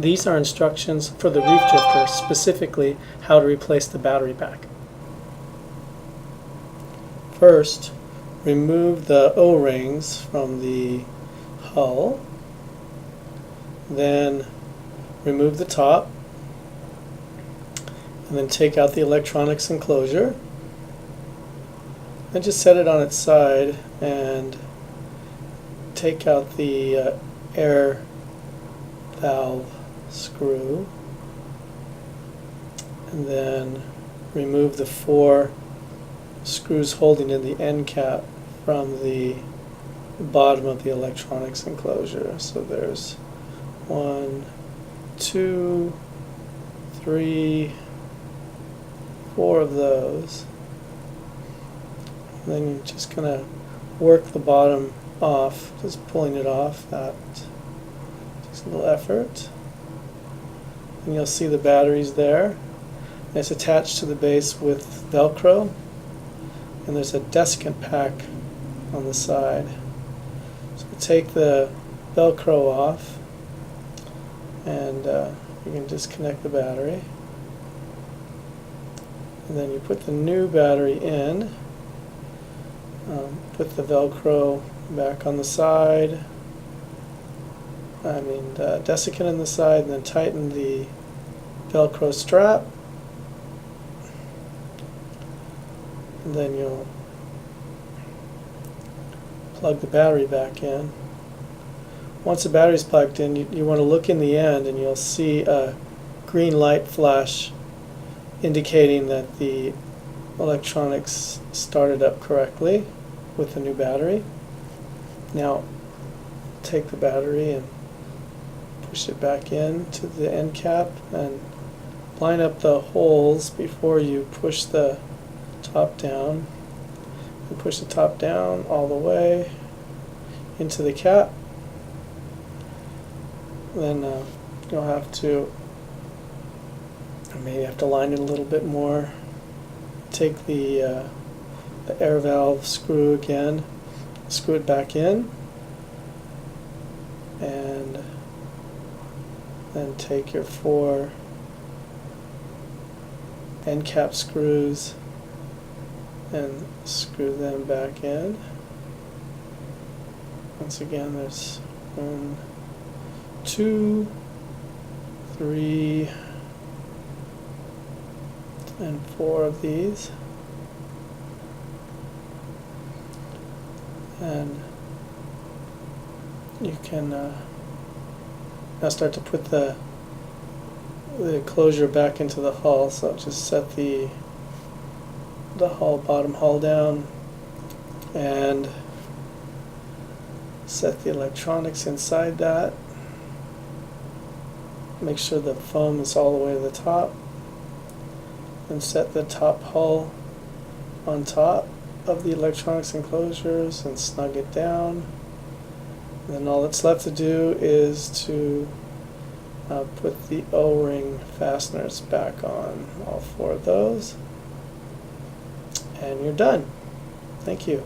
These are instructions for the reef drifter, specifically how to replace the battery pack. First, remove the O-rings from the hull. Then remove the top. And then take out the electronics enclosure. Then just set it on its side and take out the air valve screw, and then remove the 4 screws holding in the end cap from the bottom of the electronics enclosure. So there's 1, 2, 3, 4 of those. And then you're just going to work the bottom off, just pulling it off. That takes a little effort. And you'll see the batteries there. And it's attached to the base with Velcro. And there's a desiccant pack on the side. So take the Velcro off, and you can disconnect the battery. And then you put the new battery in. Put the Velcro back on the side. The desiccant in the side, and then tighten the Velcro strap. And then you'll plug the battery back in. Once the battery's plugged in, you want to look in the end, and you'll see a green light flash indicating that the electronics started up correctly with the new battery. Now take the battery and push it back in to the end cap and line up the holes before you push the top down. You push the top down all the way into the cap. Then you'll have to line it a little bit more. Take the air valve screw again, screw it back in, and then take your 4 end cap screws and screw them back in. Once again, there's 1, 2, 3, and 4 of these. And you can now start to put the closure back into the hull. So just set the bottom hull down and set the electronics inside that. Make sure the foam is all the way to the top, and set the top hull on top of the electronics enclosures and snug it down. And then all that's left to do is to put the O-ring fasteners back on, all 4 of those, and you're done. Thank you.